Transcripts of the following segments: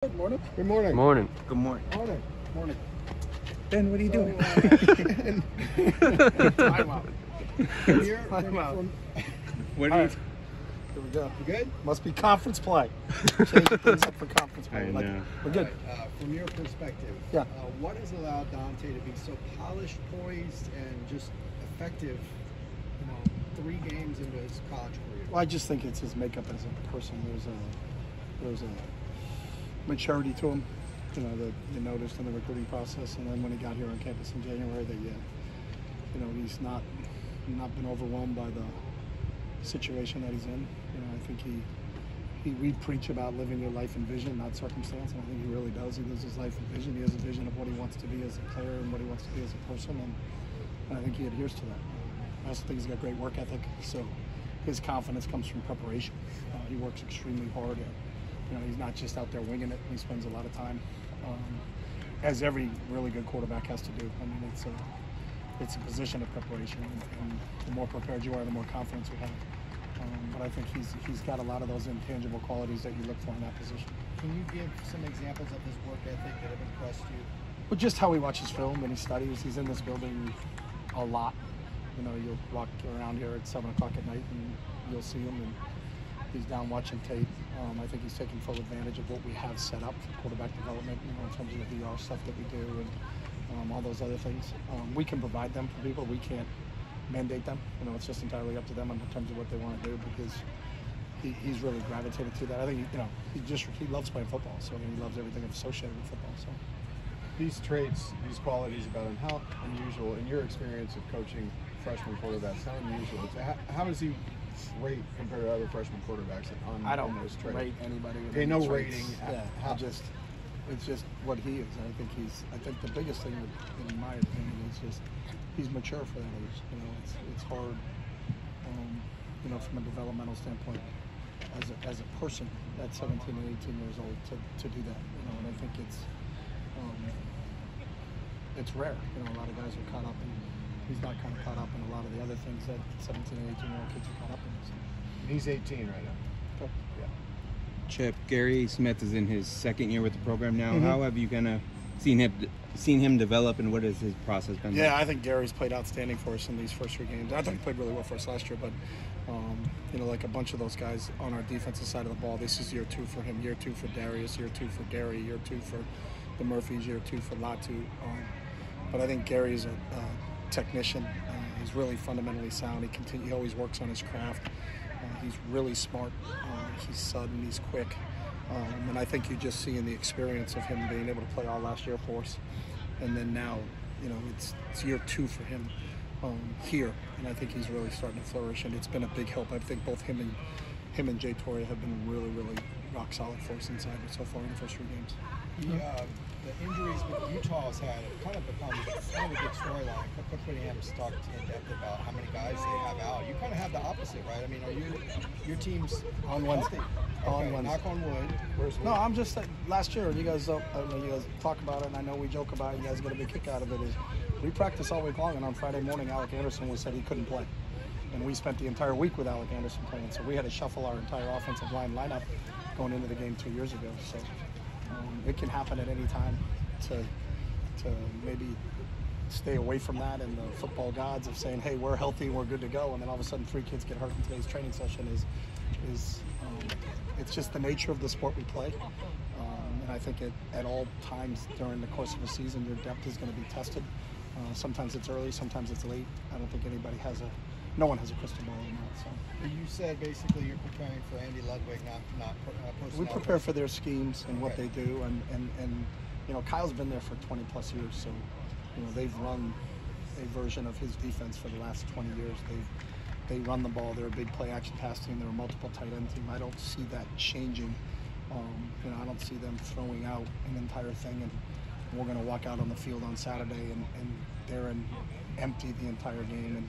Good morning. Good morning. Morning. Good morning. Morning. Morning. Ben, what are you doing? Time out. Here, Time out. What All are right. you? Here we go. You good? Must be conference play. Changing things up for conference play. I know. We're good. All right, from your perspective, Yeah. What has allowed Dante to be so polished, poised, and just effective, 3 games into his college career? Well, I just think it's his makeup as a person. There's a maturity to him, that you noticed in the recruiting process, and then when he got here on campus in January, that he's not been overwhelmed by the situation that he's in. I think we preach about living your life in vision, not circumstance, and I think he really does. He lives his life in vision. He has a vision of what he wants to be as a player and what he wants to be as a person, and I think he adheres to that. I also think he's got great work ethic, so his confidence comes from preparation. He works extremely hard. He's not just out there winging it. He spends a lot of time, as every really good quarterback has to do. I mean, it's a position of preparation, and the more prepared you are, the more confidence you have. But I think he's got a lot of those intangible qualities that you look for in that position. Can you give some examples of his work ethic that have impressed you? Well, just how he watches film and he studies. He's in this building a lot. You'll walk around here at 7 o'clock at night and you'll see him, and he's down watching tape. I think he's taking full advantage of what we have set up for quarterback development, in terms of the VR stuff that we do and all those other things. We can provide them for people. We can't mandate them. It's just entirely up to them in terms of what they want to do, because he's really gravitated to that. I think he loves playing football, so he loves everything associated with football. So These traits, these qualities about him, how unusual, in your experience of coaching freshman quarterbacks, how unusual is it? How does he rate compared to other freshman quarterbacks I don't on those traits? rate anybody with Okay, any no traits. rating. Yeah, it's just what he is. I think the biggest thing, in my opinion, is just he's mature for that age. It's hard, from a developmental standpoint, as a person at 17 and 18 years old to do that. And I think it's rare. A lot of guys are caught up in. He's not kind of caught up in a lot of the other things that 17 and 18-year-old kids are caught up in. So. He's 18 right now. Okay. Yeah. Chip, Gary Smith is in his second year with the program now. Mm-hmm. How have you seen him develop, and what has his process been like? Yeah, I think Gary's played outstanding for us in these first 3 games. I thought he played really well for us last year, but like a bunch of those guys on our defensive side of the ball, this is year 2 for him, year 2 for Darius, year 2 for Gary, year 2 for the Murphys, year 2 for Latu. But I think Gary's a technician. He's really fundamentally sound. He always works on his craft. He's really smart. He's sudden. He's quick. And I think you just see in the experience of him being able to play all last year for us, and then now, it's year 2 for him here, and I think he's really starting to flourish, and it's been a big help. I think both him and Jay Torre have been really, really rock solid for us inside so far in the first 3 games. The injuries that Utah has had have kind of become kind of a big storyline. Whittingham's talked in depth about how many guys they have out. You kind of have the opposite, right? I mean, your team's On Wednesday. Okay, On Wednesday. knock on wood. No, I'm just last year. You guys talk about it, and I know we joke about it. You guys get a big kick out of it. Is we practice all week long, and on Friday morning, Alec Anderson said he couldn't play, and we spent the entire week with Alec Anderson playing. So we had to shuffle our entire offensive lineup going into the game 2 years ago. So it can happen at any time. To maybe stay away from that, and the football gods of saying, hey, we're healthy, we're good to go, and then all of a sudden 3 kids get hurt in today's training session is it's just the nature of the sport we play. And I think at all times during the course of a season, your depth is going to be tested. Sometimes it's early, sometimes it's late. I don't think no one has a crystal ball on that. So You said basically you're preparing for Andy Ludwig, not personnel. we prepare for their schemes and what they do, and Kyle's been there for 20 plus years, so they've run a version of his defense for the last 20 years. They run the ball. They're a big play action pass team. They're a multiple tight end team. I don't see that changing. I don't see them throwing out an entire thing and we're going to walk out on the field on Saturday and they're empty the entire game and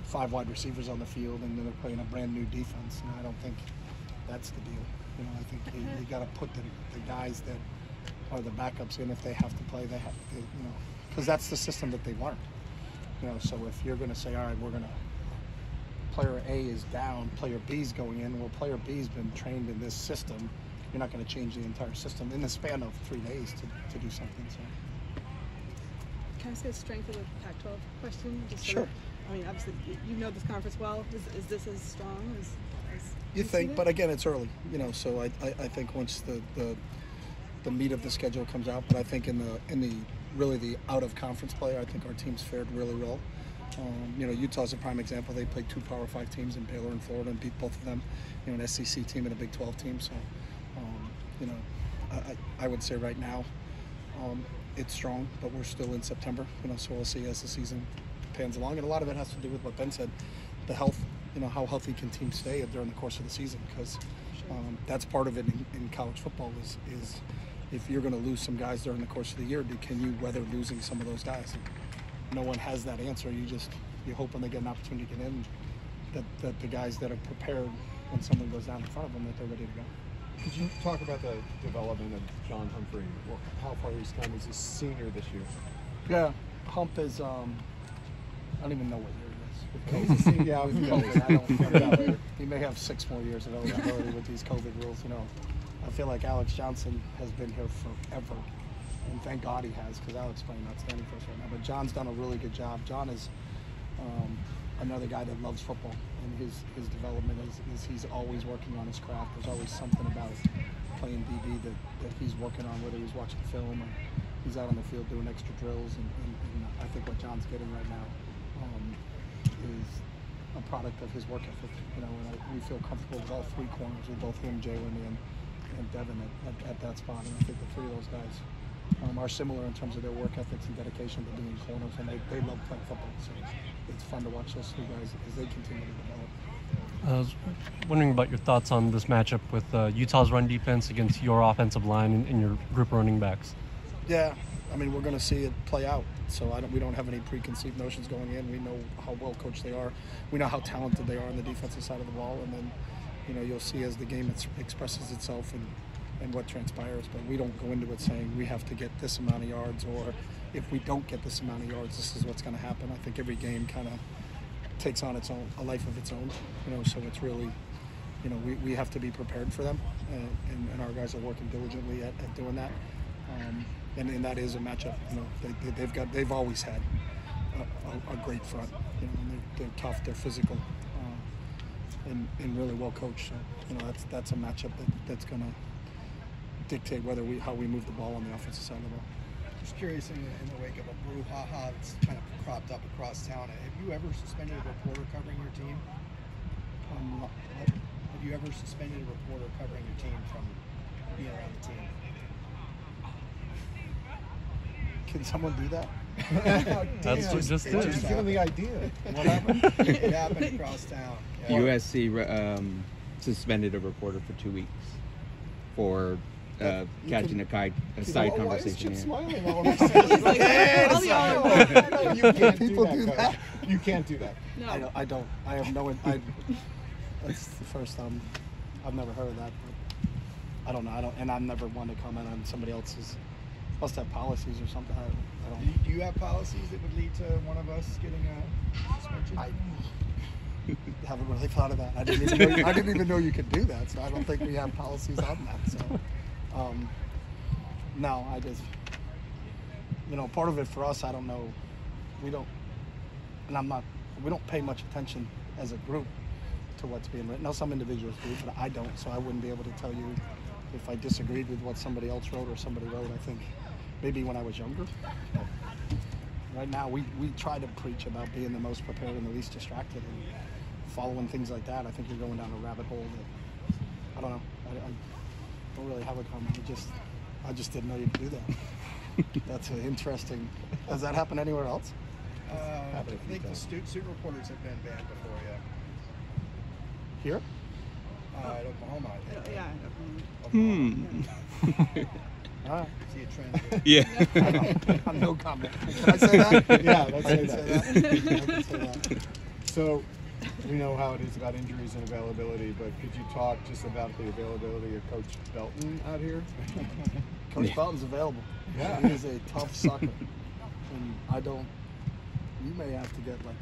5 wide receivers on the field, and then they're playing a brand new defense. And I don't think that's the deal. I think you got to put the guys that are the backups in. If they have to play, they have to, because that's the system that they've learned. So if you're going to say, all right, we're going to, player A is down, player B's going in, well, player B's been trained in this system, you're not going to change the entire system in the span of 3 days to do something. So. Can I say strength of the Pac-12 question? Just Sure. I mean, obviously, you know this conference well. Is this as strong as you think? But again, it's early, So I think once the meat of the schedule comes out, but I think in the really the out of conference play, I think our teams fared really well. Utah's a prime example. They played 2 Power 5 teams in Baylor and Florida and beat both of them. An SEC team and a Big 12 team. So, I would say right now it's strong, but we're still in September. So we'll see as the season pans along. And a lot of it has to do with what Ben said, the health. How healthy can teams stay during the course of the season? Because that's part of it in college football is if you're going to lose some guys during the course of the year, can you weather losing some of those guys? And no one has that answer. You hope when they get an opportunity to get in that the guys that are prepared when someone goes down in front of them, that they're ready to go. Could you talk about the development of John Humphrey? How far he's come as a senior this year? Yeah, Hump is, I don't even know what year He's a senior. Yeah, I don't he may have 6 more years of eligibility with these COVID rules. I feel like Alex Johnson has been here forever, and thank God he has, because Alex is playing outstanding for us right now. But John's done a really good job. John is another guy that loves football, and his development is he's always working on his craft. There's always something about playing DB that he's working on, whether he's watching film or he's out on the field doing extra drills. And I think what John's getting right now is a product of his work ethic. And we feel comfortable with all 3 corners, with both him, Jalen, and Devin at that spot. And I think the 3 of those guys are similar in terms of their work ethics and dedication to being corners, and they love playing football. So it's fun to watch those 3 guys as they continue to develop. I was wondering about your thoughts on this matchup with Utah's run defense against your offensive line and your group of running backs. Yeah, we're going to see it play out. So we don't have any preconceived notions going in. We know how well coached they are. We know how talented they are on the defensive side of the ball, and then you'll see as the game expresses itself and what transpires. But we don't go into it saying we have to get this amount of yards, or if we don't get this amount of yards, this is what's going to happen. I think every game kind of takes on a life of its own. So it's really, we have to be prepared for them, and our guys are working diligently at doing that. And that is a matchup. They've always had a great front. And they're tough, they're physical, and really well coached. So that's a matchup that's going to dictate how we move the ball on the offensive side of the ball. Just curious, in the wake of a brouhaha that's kind of cropped up across town, have you ever suspended a reporter covering your team? Have you ever suspended a reporter covering your team from being around the team? Can someone do that? That's just Just give them the idea. What happened? It happened across town. Yeah. USC suspended a reporter for 2 weeks for catching a side conversation. Why is Chip here. smiling all of a sudden? You can't do that. You can't do that. No. I don't. I have no. That's the first time. I've never heard of that. But I don't know. And I'm never one to comment on somebody else's. Must have policies or something. I don't. Do you have policies that would lead to one of us getting a suspension? I haven't really thought of that. I didn't even know you could do that. So I don't think we have policies on that. So no, I just part of it for us. I don't know. We don't, and we don't pay much attention as a group to what's being written. Now some individuals do, but I don't. So I wouldn't be able to tell you if I disagreed with what somebody else wrote or somebody wrote. I think maybe when I was younger. But right now, we try to preach about being the most prepared and the least distracted, and following things like that. I think you're going down a rabbit hole that I don't know. I don't really have a comment. I just didn't know you could do that. That's interesting. Has that happened anywhere else? I think the student reporters have been banned before, yeah. Here? At Oklahoma, I think. Yeah. All right. See a trend here. Yeah. No comment. Can I say that? Yeah, let's say that. I can say that. So, we know how it is about injuries and availability, but could you talk just about the availability of Coach Belton out here? Coach Belton's available. Yeah. He is a tough sucker. And you may have to get like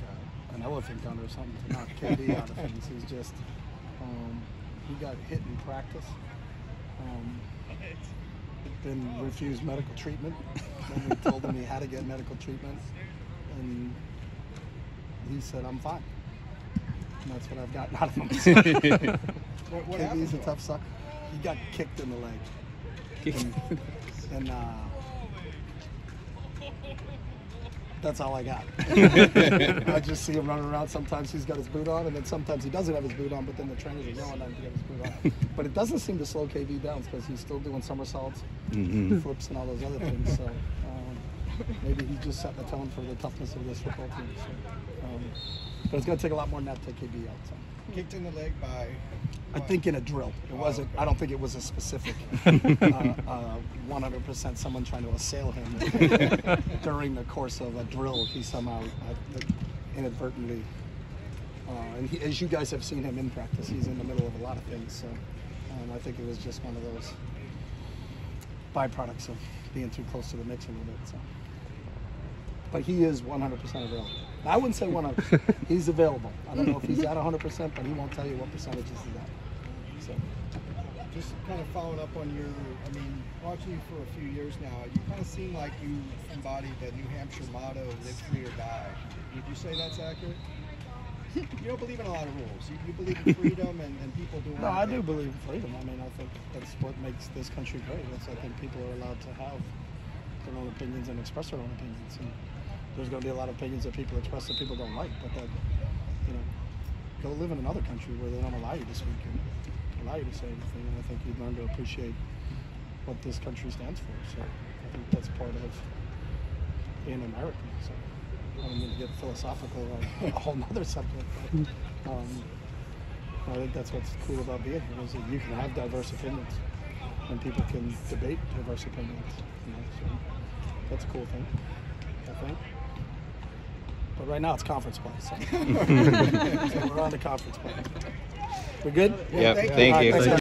an elephant gun or something to knock KD out of things. He's just, he got hit in practice Been refused medical treatment. And we told him he had to get medical treatment, and he said, "I'm fine." And that's what I've gotten out of him. What happened? He's a tough sucker. He got kicked in the leg. And that's all I got. I just see him running around. Sometimes he's got his boot on, and then sometimes he doesn't have his boot on, but then the trainers are yelling at him to get his boot on. But it doesn't seem to slow KB down because he's still doing somersaults, flips, and all those other things. So maybe he just set the tone for the toughness of this football team. So, but it's going to take a lot more than that to take KB out. So. Kicked in the leg by? I think in a drill. It wasn't. Okay. I don't think it was a specific 100% someone trying to assail him during the course of a drill. He somehow inadvertently, and as you guys have seen him in practice, he's in the middle of a lot of things. So I think it was just one of those byproducts of being too close to the mix a little bit. So. But he is 100% available. I wouldn't say 100%. He's available. I don't know if he's at 100%, but he won't tell you what percentages he's at. So. Just kind of following up on your, watching you for a few years now, you kind of seem like you embody the New Hampshire motto, live free or die. Would you say that's accurate? You don't believe in a lot of rules. You believe in freedom and people doing No, I do believe in freedom. I think that's what makes this country great. I think people are allowed to have their own opinions and express their own opinions. And there's going to be a lot of opinions that people express that people don't like, but that, go live in another country where they don't allow you to speak and allow you to say anything, and I think you'd learn to appreciate what this country stands for. So I think that's part of being American. So I don't mean to get philosophical on a whole nother subject, but I think that's what's cool about being here is that you can have diverse opinions and people can debate diverse opinions. So that's a cool thing, I think. But right now it's conference play, so, so we're on to conference play. We good? Yeah, Thank you. thank All right, you. thanks, guys.